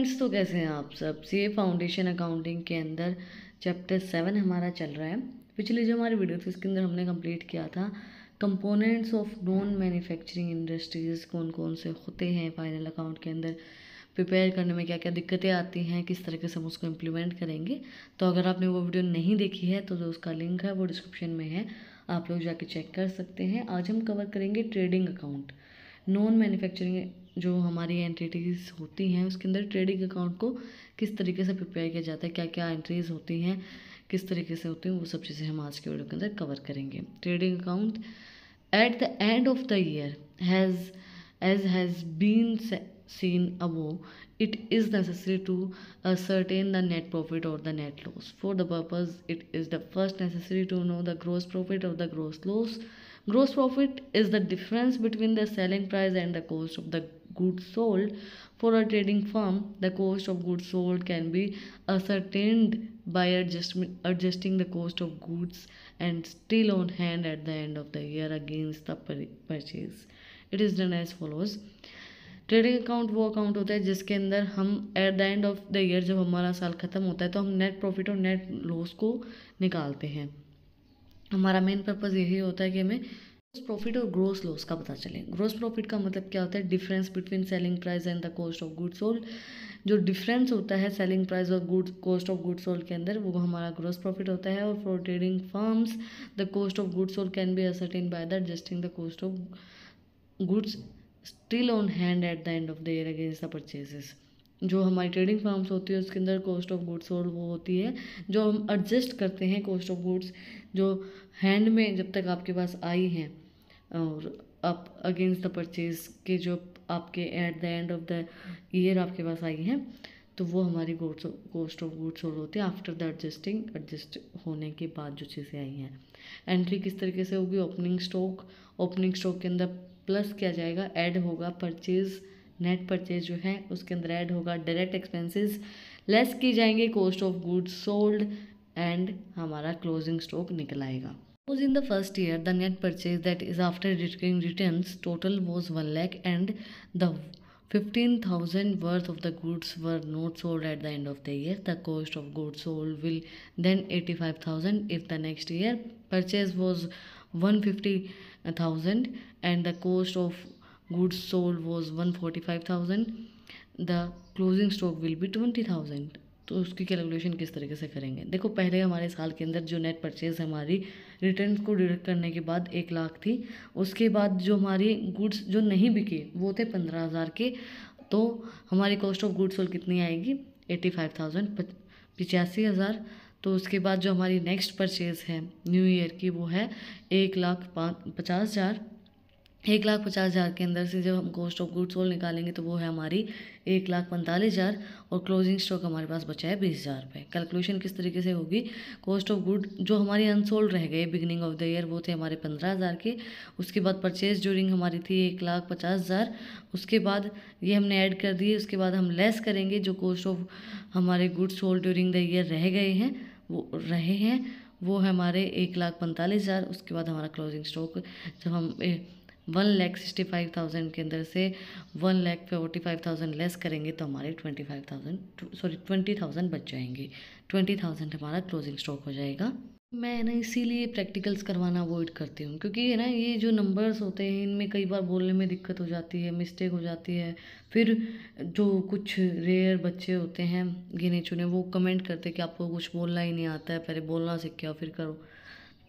Friends, तो कैसे हैं आप सब। सीए फाउंडेशन अकाउंटिंग के अंदर चैप्टर 7 हमारा चल रहा है। पिछली जो हमारी वीडियो थी उसके अंदर हमने कंप्लीट किया था components of non manufacturing industries कौन कौन से होते हैं, फाइनल अकाउंट के अंदर प्रिपेयर करने में क्या क्या दिक्कतें आती हैं, किस तरीके से हम उसको इम्प्लीमेंट करेंगे। तो अगर आपने वो वीडियो नहीं देखी है तो जो उसका लिंक है वो डिस्क्रिप्शन में है, आप लोग जाके चेक कर सकते हैं। आज हम कवर करेंगे ट्रेडिंग अकाउंट। नॉन मैन्युफैक्चरिंग जो हमारी एंटिटीज़ होती हैं उसके अंदर ट्रेडिंग अकाउंट को किस तरीके से प्रिपेयर किया जाता है, क्या क्या एंट्रीज होती हैं, किस तरीके से होती हैं, वो सब चीज़ें हम आज के वीडियो के अंदर कवर करेंगे। Trading account eight the end of the year has been seen above, it is necessary to ascertain the net profit or the net loss. For the purpose, it is the first necessary to know the gross profit or the gross loss. Gross profit is the difference between the selling price and the cost of the goods sold. For a trading firm, the cost of goods sold can be ascertained by adjusting the cost of goods and still on hand at the end of the year against the purchase. It is done as follows. Trading account वो account होता है जिसके अंदर हम at the end of the year, जब हमारा साल ख़त्म होता है, तो हम नेट प्रॉफिट और नेट लॉस को निकालते हैं। हमारा मेन पर्पज़ यही होता है कि हमें ग्रोस प्रॉफिट और ग्रोस लॉस का पता चले। ग्रोस प्रॉफिट का मतलब क्या होता है? Difference between selling price and the cost of goods sold. जो डिफरेंस होता है सेलिंग प्राइस और कॉस्ट ऑफ गुड्स सोल्ड के अंदर, वो हमारा ग्रोस प्रॉफिट होता है। और for trading firms the cost of goods sold can be ascertain by the adjusting the cost of goods still on hand eight the end of the year against the purchases. जो हमारी trading firms होती है उसके अंदर cost of goods sold वो होती है जो हम एडजस्ट करते हैं कॉस्ट ऑफ गुड्स जो हैंड में जब तक आपके पास आई हैं और आप अगेंस्ट द परचेज के जो आपके eight the end of the year आपके पास आई हैं, तो वो हमारी कॉस्ट ऑफ गुड्स सोल्ड होती है आफ्टर द एडजस्ट होने के बाद जो चीज़ें आई हैं। एंट्री किस तरीके से होगी? ओपनिंग स्टॉक के अंदर प्लस किया जाएगा, ऐड होगा परचेज, नेट परचेज जो है उसके अंदर ऐड होगा डायरेक्ट एक्सपेंसेस, लेस की जाएंगे cost of goods sold and हमारा क्लोजिंग स्टॉक निकल आएगा। In the first year, the net purchase, that is after deducting returns, total was 1 lakh and the 15,000 worth of the goods were not sold at the end of the year. The cost of goods sold will then 85,000. If the next year purchase was 150,000 and the cost of goods sold was 145,000, the closing stock will be 20,000. तो उसकी calculation किस तरीके से करेंगे? देखो, पहले हमारे साल के अंदर जो नेट परचेज हमारी रिटर्न को डिडक्ट करने के बाद 1 लाख थी। उसके बाद जो हमारी गुड्स जो नहीं बिके वो थे 15,000 के, तो हमारी कॉस्ट ऑफ गुड्स सोल्ड कितनी आएगी? 85,000, 85,000। तो उसके बाद जो हमारी नेक्स्ट परचेज है न्यू ईयर की वो है 1,50,000। 1,50,000 के अंदर से जब हम कॉस्ट ऑफ गुड्स सोल्ड निकालेंगे तो वो है हमारी 1,45,000 और क्लोजिंग स्टॉक हमारे पास बचा है 20,000 रुपये। कैलकुलेशन किस तरीके से होगी? कॉस्ट ऑफ गुड जो हमारी अनसोल्ड रह गए बिगिनिंग ऑफ द ईयर वो थे हमारे 15,000 के। उसके बाद परचेज ड्यूरिंग हमारी थी 1,50,000। उसके बाद ये हमने ऐड कर दिए। उसके बाद हम लेस करेंगे जो कॉस्ट ऑफ हमारे goods sold during the year रह गए हैं वो है हमारे 1,45,000। उसके बाद हमारा क्लोजिंग स्टॉक जब हम 1,65,000 के अंदर से 1,45,000 लेस करेंगे तो हमारे 20,000 बच जाएंगे। 20,000 हमारा क्लोजिंग स्टॉक हो जाएगा। मैं ना इसीलिए प्रैक्टिकल्स करवाना अवॉइड करती हूँ, क्योंकि है ना ये जो नंबर्स होते हैं इनमें कई बार बोलने में दिक्कत हो जाती है, मिस्टेक हो जाती है। फिर जो कुछ रेयर बच्चे होते हैं गिने चुने वो कमेंट करते कि आपको कुछ बोलना ही नहीं आता है, पहले बोलना सीख के फिर करो।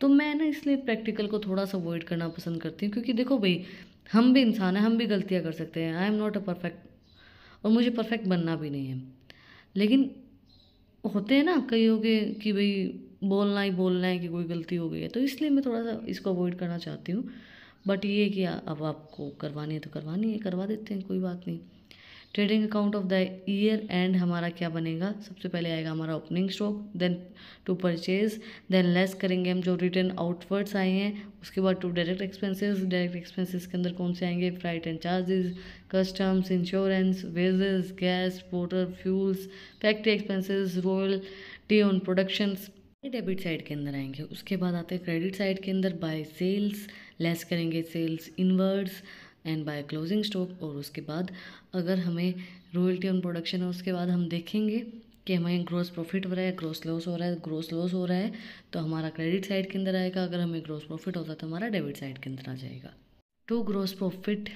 तो मैं ना इसलिए प्रैक्टिकल को थोड़ा सा अवॉइड करना पसंद करती हूँ, क्योंकि देखो भाई, हम भी इंसान हैं, हम भी गलतियाँ कर सकते हैं। I am not a perfect और मुझे परफेक्ट बनना भी नहीं है। लेकिन होते हैं ना कई हो गए कि भाई बोलना है कि कोई गलती हो गई है, तो इसलिए मैं थोड़ा सा इसको अवॉइड करना चाहती हूँ। बट ये कि अब आपको करवानी है तो करवानी है, करवा देते हैं, कोई बात नहीं। Trading account of the year end हमारा क्या बनेगा? सबसे पहले आएगा हमारा opening stock, then to purchase, then less करेंगे हम जो रिटर्न आउटवर्ड्स आए हैं। उसके बाद टू डायरेक्ट एक्सपेंसेस के अंदर कौन से आएंगे? Freight and charges, customs, insurance, wages, gas, water, fuels, factory expenses, royalty on productions, debit side के अंदर आएंगे। उसके बाद आते हैं क्रेडिट साइड के अंदर बाय सेल्स, लेस करेंगे sales inwards, and by closing stock. और उसके बाद अगर हमें रॉयल्टी ऑन प्रोडक्शन है उसके बाद हम देखेंगे कि हमें ग्रोस प्रॉफिट हो रहा है, ग्रोस लॉस हो रहा है। ग्रोस लॉस हो रहा है तो हमारा क्रेडिट साइड के अंदर आएगा, अगर हमें ग्रोस प्रॉफिट होता है तो हमारा डेबिट साइड के अंदर आ जाएगा। To gross profit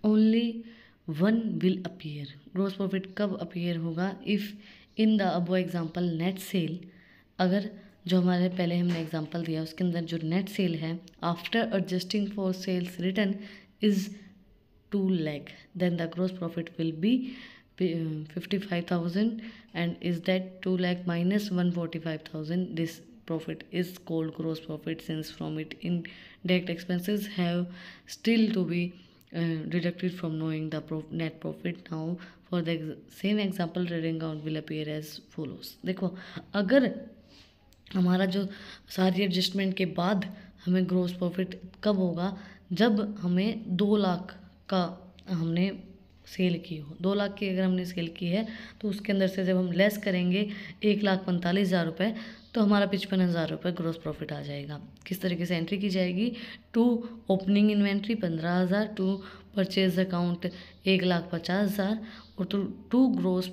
only one will appear. Gross profit कब अपीयर होगा? If in the above example net sale, अगर जो हमारे पहले हमने एग्जांपल दिया उसके अंदर जो नेट सेल है after adjusting for sales return is 2 lakh, then the gross profit will be 55,000, and is that 2 lakh minus 145,000, this profit is called gross profit, since from it indirect expenses have still to be deducted from knowing the net profit. Now for the same example trading account will appear as follows। देखो अगर हमारा जो सारी adjustment के बाद हमें gross profit कब होगा? जब हमें 2 लाख का हमने सेल की हो। 2 लाख की अगर हमने सेल की है तो उसके अंदर से जब हम लेस करेंगे 1,45,000 रुपये तो हमारा 55,000 रुपये ग्रोस प्रॉफिट आ जाएगा। किस तरीके से एंट्री की जाएगी? To opening inventory 15,000, to purchase account 1,50,000 और टू ग्रोस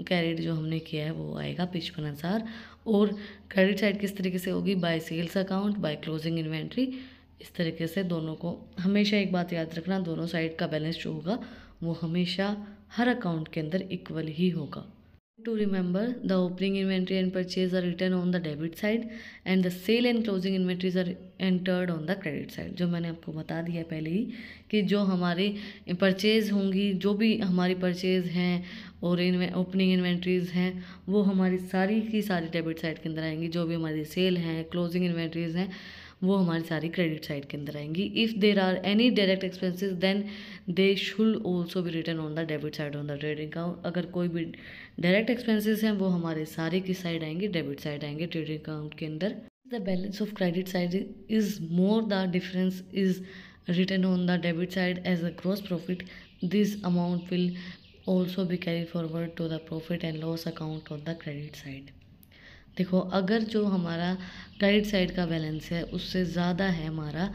कैरिड जो हमने किया है वो आएगा 55,000। और क्रेडिट साइड किस तरीके से होगी? By sales account, by closing inventory. इस तरीके से दोनों को हमेशा एक बात याद रखना, दोनों साइड का बैलेंस जो होगा वो हमेशा हर अकाउंट के अंदर इक्वल ही होगा। To remember, the opening inventory and purchase are written on the debit side and the sale and closing inventories are entered on the credit side। जो मैंने आपको बता दिया पहले ही कि जो हमारी परचेज होंगी, जो भी हमारी परचेज हैं और ओपनिंग इन्वेंट्रीज हैं वो हमारी सारी की सारी डेबिट साइड के अंदर आएंगी। जो भी हमारी सेल हैं, क्लोजिंग इन्वेंट्रीज हैं वो हमारी सारी क्रेडिट साइड के अंदर आएंगी। If there are any direct expenses then they should also be written on the debit side on the trading account. अगर कोई भी डायरेक्ट एक्सपेंसेस हैं वो हमारे सारे की साइड आएंगे, डेबिट साइड आएंगे ट्रेडिंग अकाउंट के अंदर। The balance of credit side is more, the difference is written on the debit side as a gross profit. This amount will also be carry forward to the profit and loss account on the credit side. देखो अगर जो हमारा credit side का balance है उससे ज़्यादा है हमारा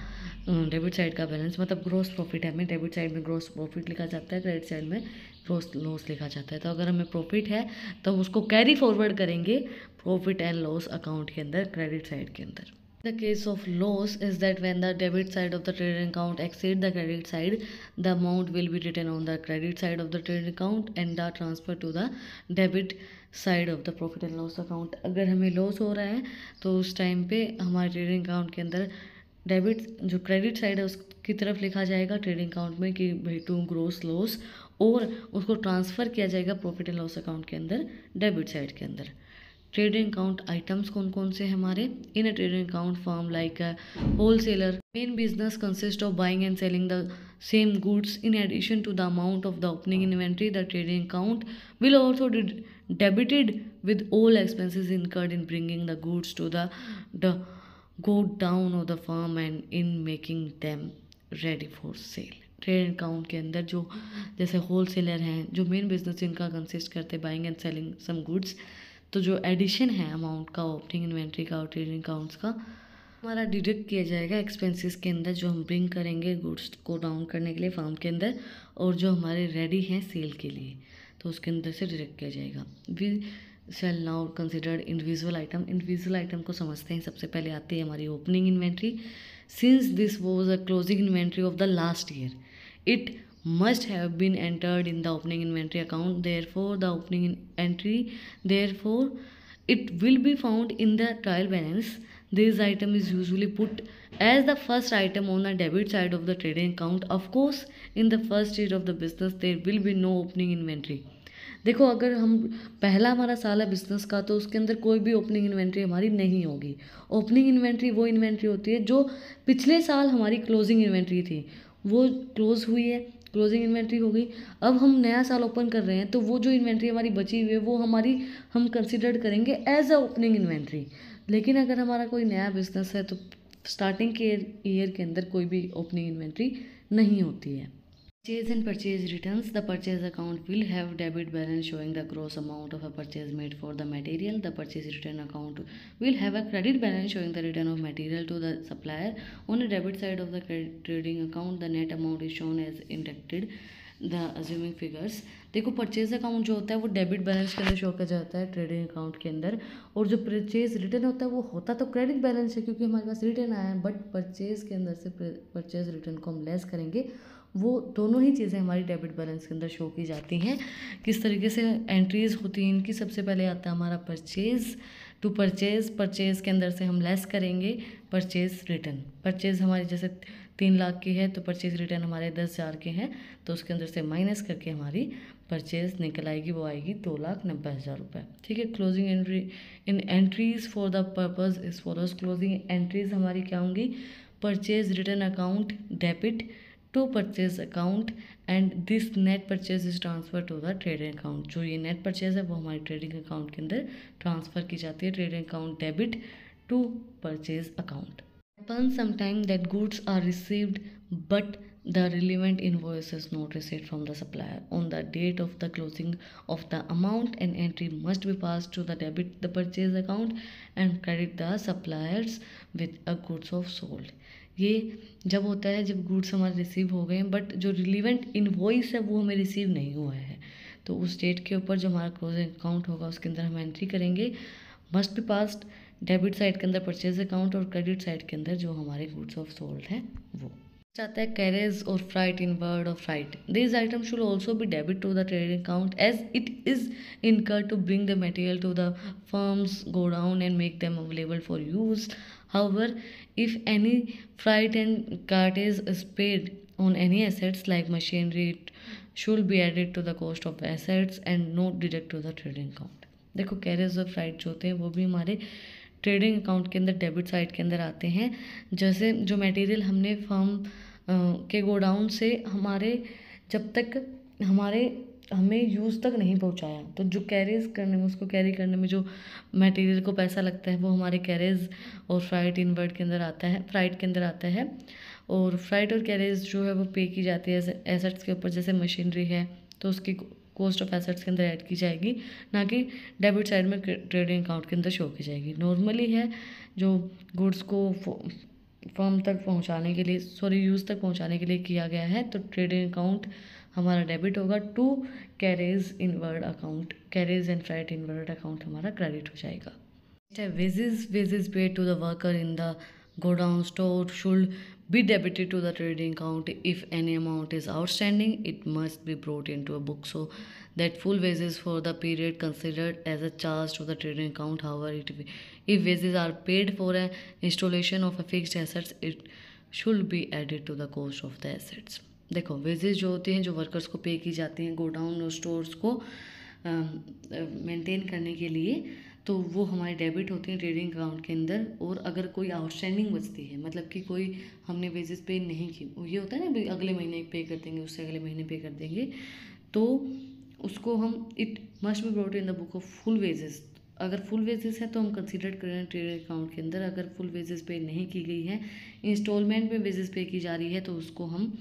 डेबिट साइड का बैलेंस, मतलब ग्रॉस प्रॉफिट है, हमें डेबिट साइड में ग्रॉस प्रॉफिट लिखा जाता है, क्रेडिट साइड में ग्रॉस लॉस लिखा जाता है। तो अगर हमें प्रॉफिट है तो उसको कैरी फॉरवर्ड करेंगे प्रॉफिट एंड लॉस अकाउंट के अंदर, क्रेडिट साइड के अंदर। The case of loss is that when the debit side of the trading account exceed the credit side, the amount will be written on the credit side of the trading account and the transfer to the debit side of the profit and loss account। अगर हमें loss हो रहा है तो उस time पे हमारे trading account के अंदर डेबिट जो क्रेडिट साइड है उसकी तरफ लिखा जाएगा ट्रेडिंग अकाउंट में कि भाई टू ग्रोस लॉस, और उसको ट्रांसफ़र किया जाएगा प्रॉफिट एंड लॉस अकाउंट के अंदर, डेबिट साइड के अंदर। ट्रेडिंग अकाउंट आइटम्स कौन कौन से हैं हमारे? In uh trading account form like a wholesaler main business consist of buying and selling the same goods in addition to the amount of the opening inventory. The trading account will also debited with all expenses incurred in bringing the goods to the go down of the firm and in making them ready for sale। Trade account के अंदर जो जैसे wholesaler हैं, जो main business इनका consist करते हैं buying and selling some goods, तो जो एडिशन है अमाउंट का ओपनिंग इन्वेंट्री का और ट्रेडिंग अकाउंट्स का हमारा डिडक्ट किया जाएगा एक्सपेंसेस के अंदर जो हम ब्रिंग करेंगे गुड्स को डाउन करने के लिए फार्म के अंदर, और जो हमारे रेडी हैं सेल के लिए तो उसके अंदर से डिडक्ट किया जाएगा। We shall now consider individual item. Individual item को समझते हैं। सबसे पहले आती है हमारी opening inventory. Since this was a closing inventory of the last year, it must have been entered in the opening inventory account, therefore the opening entry, therefore it will be found in the trial balance। This item is usually put as the first item on the debit side of the trading account। Of course in the first year of the business there will be no opening inventory। देखो अगर हम पहला हमारा साल है business का तो उसके अंदर कोई भी ओपनिंग इन्वेंट्री हमारी नहीं होगी। ओपनिंग इन्वेंट्री वो इन्वेंट्री होती है जो पिछले साल हमारी क्लोजिंग इन्वेंट्री थी, वो क्लोज हुई है, क्लोजिंग इन्वेंट्री हो गई। अब हम नया साल ओपन कर रहे हैं तो वो जो इन्वेंट्री हमारी बची हुई है वो हमारी हम कंसिडर करेंगे एज अ ओपनिंग इन्वेंट्री। लेकिन अगर हमारा कोई नया बिजनेस है तो स्टार्टिंग के ईयर के अंदर कोई भी ओपनिंग इन्वेंट्री नहीं होती है। Purchase and purchase returns. The purchase account will have debit balance showing the gross amount of a purchase made for the material. The purchase return account will have a credit balance showing the return of material to the supplier. On the debit side of the credit trading account, the net amount is shown as inducted the assuming figures. देखो purchase account जो होता है वो debit balance के अंदर show किया जाता है ट्रेडिंग अकाउंट के अंदर, और जो परचेज रिटर्न होता है वो होता तो क्रेडिट बैलेंस है क्योंकि हमारे पास रिटर्न आया है, बट परचेज के अंदर से परचेज रिटर्न को हम लेस करेंगे, वो दोनों ही चीज़ें हमारी डेबिट बैलेंस के अंदर शो की जाती हैं। किस तरीके से एंट्रीज होती हैं इनकी, सबसे पहले आता है हमारा परचेज़ टू परचेज़, परचेज़ के अंदर से हम लेस करेंगे परचेज़ रिटर्न। परचेज़ हमारी जैसे 3 लाख की है तो परचेज़ रिटर्न हमारे 10,000 के हैं, तो उसके अंदर से माइनस करके हमारी परचेज़ निकल आएगी, वो आएगी 2,90,000 रुपये। ठीक है। Closing entry in entries for the purpose is follows. Closing entries हमारी क्या होंगी, purchase return account debit to purchase account and this net purchase is transfer to the trading account. जो ये नेट परचेज है वो हमारी ट्रेडिंग अकाउंट के अंदर ट्रांसफ़र की जाती है, trading account debit to purchase account. Happens sometime that goods are received but the relevant invoice is not received from the supplier on the date of the closing of the amount, and entry must be passed to the debit the purchase account and credit the suppliers with a goods of sold। ये जब होता है जब goods हमारे receive हो गए but जो relevant invoice है वो हमें रिसीव नहीं हुआ है, तो उस डेट के ऊपर जो हमारा क्लोजिंग अकाउंट होगा उसके अंदर हम एंट्री करेंगे must be passed debit side के अंदर परचेज अकाउंट और क्रेडिट साइड के अंदर जो हमारे गुड्स ऑफ सोल्ड है वो चाहता है। कैरेज और freight inward of freight, this item should also be debit to the trading account as it is incur to bring the material to the firm's godown and make them available for use. However, if any freight and cartage is paid on any assets like machinery, it should be added to the cost of assets and not deduct to the trading account। देखो carriage और freight जो होते हैं वो भी हमारे trading account के अंदर डेबिट साइड के अंदर आते हैं। जैसे जो मटेरियल हमने फर्म के गोडाउन से हमारे जब तक हमारे हमें यूज़ तक नहीं पहुंचाया, तो जो कैरेज करने में उसको कैरी करने में जो मटेरियल को पैसा लगता है वो हमारे कैरेज और फ्राइट इन वर्ड के अंदर आता है, फ्राइट के अंदर आता है। और फ्राइट और कैरेज जो है वो पे की जाती है एसेट्स के ऊपर, जैसे मशीनरी है तो उसकी कॉस्ट ऑफ एसेट्स के अंदर ऐड की जाएगी, ना कि डेबिट साइड में ट्रेडिंग अकाउंट के अंदर शो की जाएगी। नॉर्मली है जो गुड्स को फर्म तक पहुंचाने के लिए यूज़ तक पहुंचाने के लिए किया गया है, तो ट्रेडिंग अकाउंट हमारा डेबिट होगा to carriage inward account, carriage and freight inward account हमारा क्रेडिट हो जाएगा। Wages paid to the worker in the godown store should be debited to the trading account. If any amount is outstanding, it must be brought into a book so that full wages for the period considered as a charge to the trading account. However, if wages are paid for an installation of a fixed assets, it should be added to the cost of the assets। देखो wages जो होते हैं जो workers को पे की जाती हैं गोडाउन और स्टोर्स को मेंटेन करने के लिए, तो वो हमारे डेबिट होती हैं ट्रेडिंग अकाउंट के अंदर। और अगर कोई आउटस्टैंडिंग बचती है, मतलब कि कोई हमने वेजेस पे नहीं की, ये होता है ना भाई अगले महीने पे कर देंगे, उससे अगले महीने पे कर देंगे, तो उसको हम it must be brought in the book of full wages. अगर फुल वेजेस है तो हम कंसीडर करें ट्रेडिंग अकाउंट के अंदर। अगर फुल वेजेस पे नहीं की गई है, इंस्टॉलमेंट में वेजेस पे की जा रही है, तो उसको हम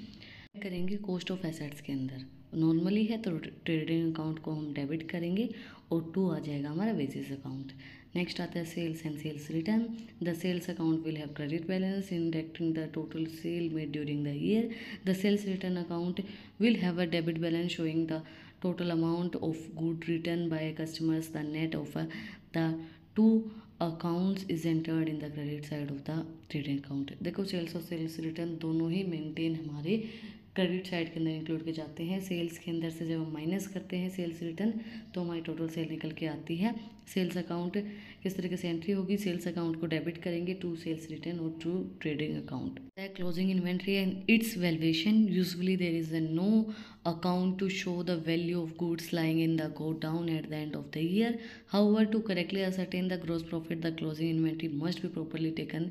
करेंगे कॉस्ट ऑफ एसेट्स के अंदर। नॉर्मली है तो ट्रेडिंग अकाउंट को हम डेबिट करेंगे और टू आ जाएगा हमारा वेजेस अकाउंट। नेक्स्ट आता है sales and sales return. The sales account will have credit balance indicating the total sale made during the year. The sales return account will have a debit balance showing the total amount of good returned by customers. The net of the two accounts is entered in the credit side of the trading account। देखो sales और sales return दोनों ही maintain हमारे credit side के अंदर include के जाते हैं। Sales के अंदर से जब हम माइनस करते हैं सेल्स रिटर्न तो हमारी टोटल सेल निकल के आती है। सेल्स अकाउंट किस तरीके से एंट्री होगी, सेल्स अकाउंट को डेबिट करेंगे टू सेल्स रिटर्न और to trading account. Closing inventory and its valuation. Usually there is no account to show the value of goods lying in the godown at the end of the year. However, to correctly ascertain the gross profit, the closing inventory must be properly taken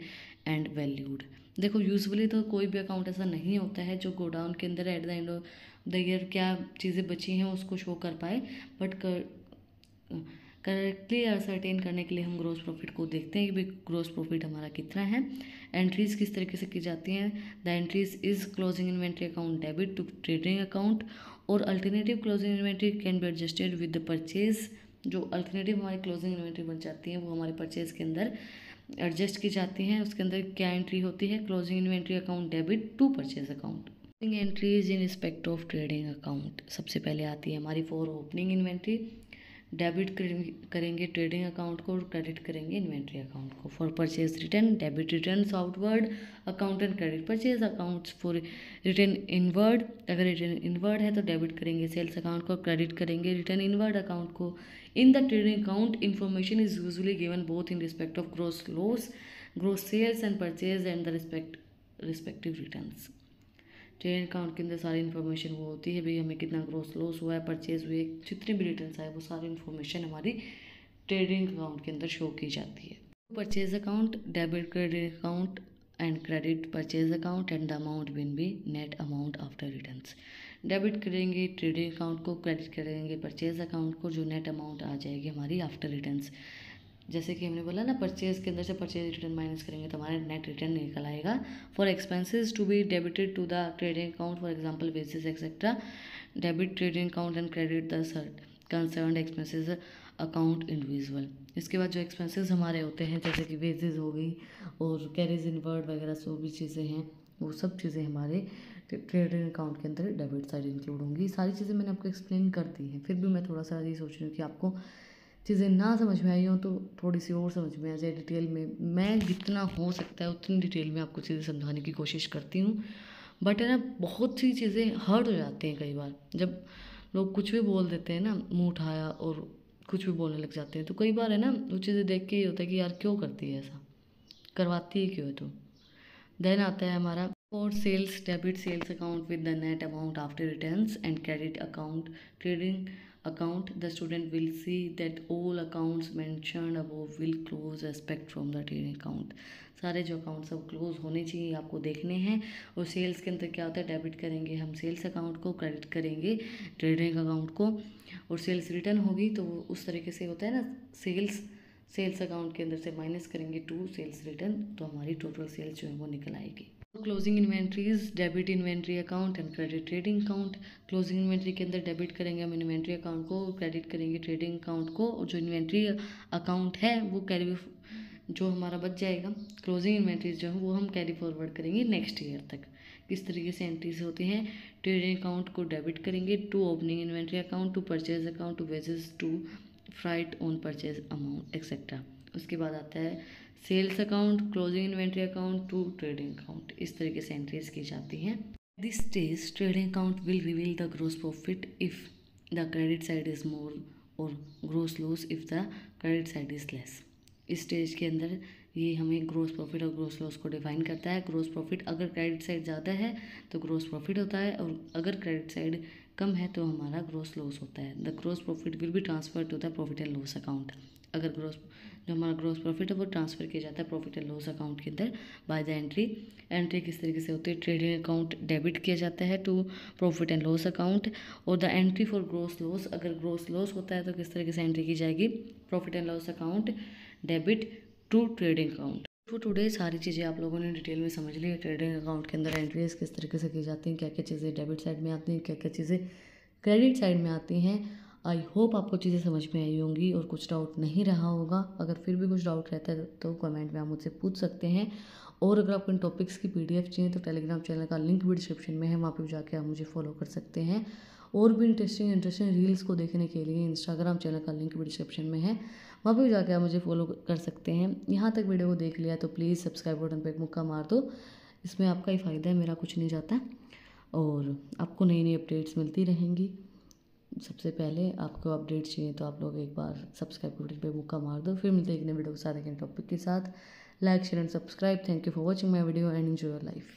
and valued। देखो usually तो कोई भी account ऐसा नहीं होता है जो godown के अंदर eight the end of the year क्या चीज़ें बची हैं उसको शो कर पाए, बट करेक्टली असरटेन करने के लिए हम ग्रॉस प्रॉफिट को देखते हैं कि भाई ग्रॉस प्रॉफिट हमारा कितना है। एंट्रीज किस तरीके से की जाती हैं। The entries is closing inventory account debit to trading account, और alternative closing inventory can be adjusted with the purchase. जो अल्टरनेटिव हमारी क्लोजिंग इन्वेंट्री बन जाती है वो हमारे परचेज के अंदर एडजस्ट की जाती हैं। उसके अंदर क्या एंट्री होती है, closing inventory account debit to purchase account. Entries in respect of trading account, सबसे पहले आती है हमारी फॉर ओपनिंग इन्वेंट्री, डेबिट करेंगे ट्रेडिंग अकाउंट को और क्रेडिट करेंगे इन्वेंट्री अकाउंट को। For purchase return, debit return outward account and credit purchase accounts. For return inward, अगर रिटर्न इनवर्ड है तो डेबिट करेंगे सेल्स अकाउंट को, क्रेडिट करेंगे रिटर्न इनवर्ड अकाउंट को। In the trading account information is usually given both in respect of gross loss, gross sales and purchase and the respective returns. Trading account के अंदर सारी information वो होती है भाई हमें कितना ग्रॉस लॉस हुआ है, परचेज हुए, जितने भी रिटर्न्स आए वो सारी इन्फॉर्मेशन हमारी ट्रेडिंग अकाउंट के अंदर शो की जाती है। Purchase account, debit credit account and credit purchase account and the amount will be net amount after returns. Debit करेंगे ट्रेडिंग अकाउंट को, क्रेडिट करेंगे परचेज अकाउंट को, जो नेट अमाउंट आ जाएगी हमारी आफ्टर रिटर्न्स। जैसे कि हमने बोला ना, परचेज के अंदर से परचेज रिटर्न माइनस करेंगे तो हमारा नेट रिटर्न निकल आएगा। For expenses to be debited to the trading account, for example wages etcetera, debit trading account and credit the concerned expenses account individual. इसके बाद जो एक्सपेंसेस हमारे होते हैं जैसे कि वेजेस हो गई और कैरीज इनवर्ड वगैरह जो भी चीज़ें हैं वो सब चीज़ें हमारे ट्रेडिंग अकाउंट के अंदर डेबिट साइड इंक्लूड होंगी। सारी चीज़ें मैंने आपको एक्सप्लेन कर दी हैं, फिर भी मैं थोड़ा सा ये सोच रही हूँ कि आपको चीज़ें ना समझ में आई हो तो थोड़ी सी और समझ में आ जाए डिटेल में। मैं जितना हो सकता है उतनी डिटेल में आपको चीज़ें समझाने की कोशिश करती हूँ, बट है ना बहुत सी चीज़ें हर्ट हो जाती हैं कई बार। जब लोग कुछ भी बोल देते हैं ना, मुँह उठाया और कुछ भी बोलने लग जाते हैं, तो कई बार है ना वो चीज़ें देख के ये होता है कि यार क्यों करती है ऐसा, करवाती है क्यों है। तो देन आता है हमारा for sales, debit sales account with the net amount after returns and credit account trading account. The student will see that all accounts mentioned above will close respect from the trading account. सारे जो account सब close होने चाहिए आपको देखने हैं। और sales के अंदर क्या होता है, डेबिट करेंगे हम सेल्स अकाउंट को, क्रेडिट करेंगे ट्रेडिंग अकाउंट को, और सेल्स रिटर्न होगी तो उस तरीके से होता है ना, सेल्स अकाउंट के अंदर से माइनस करेंगे टू सेल्स रिटर्न तो हमारी टोटल सेल्स जो है वो निकल आएगी। Closing inventories, debit inventory account and credit trading account. Closing inventory के अंदर डेबिट करेंगे हम इन्वेंट्री अकाउंट को, क्रेडिट करेंगे ट्रेडिंग अकाउंट को, और जो इन्वेंट्री अकाउंट है वो कैरी जो हमारा बच जाएगा, क्लोजिंग इन्वेंट्रीज जो है वो हम कैरी फॉरवर्ड करेंगे नेक्स्ट ईयर तक। किस तरीके से एंट्रीज होती हैं, ट्रेडिंग अकाउंट को डेबिट करेंगे to opening inventory account, to purchase account, to wages, to freight on purchase amount etcetera. उसके बाद आता है sales account, closing inventory account to trading account. इस तरीके से एंट्रीज की जाती हैं। This stage trading account will reveal the gross profit if the credit side is मोर और gross loss if the credit side is less. इस स्टेज के अंदर ये हमें ग्रॉस प्रॉफिट और ग्रॉस लॉस को डिफाइन करता है। ग्रॉस प्रॉफिट अगर क्रेडिट साइड ज़्यादा है तो ग्रॉस प्रॉफिट होता है, और अगर क्रेडिट साइड कम है तो हमारा ग्रॉस लॉस होता है। The gross profit will be transfer to the profit and loss account. अगर जो हमारा ग्रॉस प्रॉफिट है वो ट्रांसफ़र किया जाता है प्रॉफिट एंड लॉस अकाउंट के अंदर बाय द एंट्री किस तरीके से होती है, ट्रेडिंग अकाउंट डेबिट किया जाता है to profit and loss account, और the entry for gross loss, अगर ग्रॉस लॉस होता है तो किस तरीके से एंट्री की जाएगी, profit and loss account debit to trading account. तो टुडे सारी चीज़ें आप लोगों ने डिटेल में समझ ली है। ट्रेडिंग अकाउंट के अंदर एंट्रीज किस तरीके से की जाती हैं, क्या क्या चीज़ें डेबिट साइड में आती हैं, क्या क्या चीज़ें क्रेडिट साइड में आती हैं। आई होप आपको चीज़ें समझ में आई होंगी और कुछ डाउट नहीं रहा होगा। अगर फिर भी कुछ डाउट रहता है तो कमेंट में आप मुझसे पूछ सकते हैं। और अगर आपको इन टॉपिक्स की PDF चाहिए तो टेलीग्राम चैनल का लिंक भी डिस्क्रिप्शन में है, वहाँ पर जाके आप मुझे फॉलो कर सकते हैं। और भी इंटरेस्टिंग रील्स को देखने के लिए इंस्टाग्राम चैनल का लिंक भी डिस्क्रिप्शन में है, वहाँ पर जाके आप मुझे फॉलो कर सकते हैं। यहाँ तक वीडियो को देख लिया तो प्लीज़ सब्सक्राइब बटन पर एक मुक्का मार दो, इसमें आपका ही फ़ायदा है, मेरा कुछ नहीं जाता। और आपको नई नई अपडेट्स मिलती रहेंगी। सबसे पहले आपको अपडेट चाहिए तो आप लोग एक बार सब्सक्राइब बटन पे मुक्का मार दो। फिर मिलते हैं एक नए वीडियो के साथ, एक नए टॉपिक के साथ। Like share and subscribe. Thank you for watching my video and enjoy your life.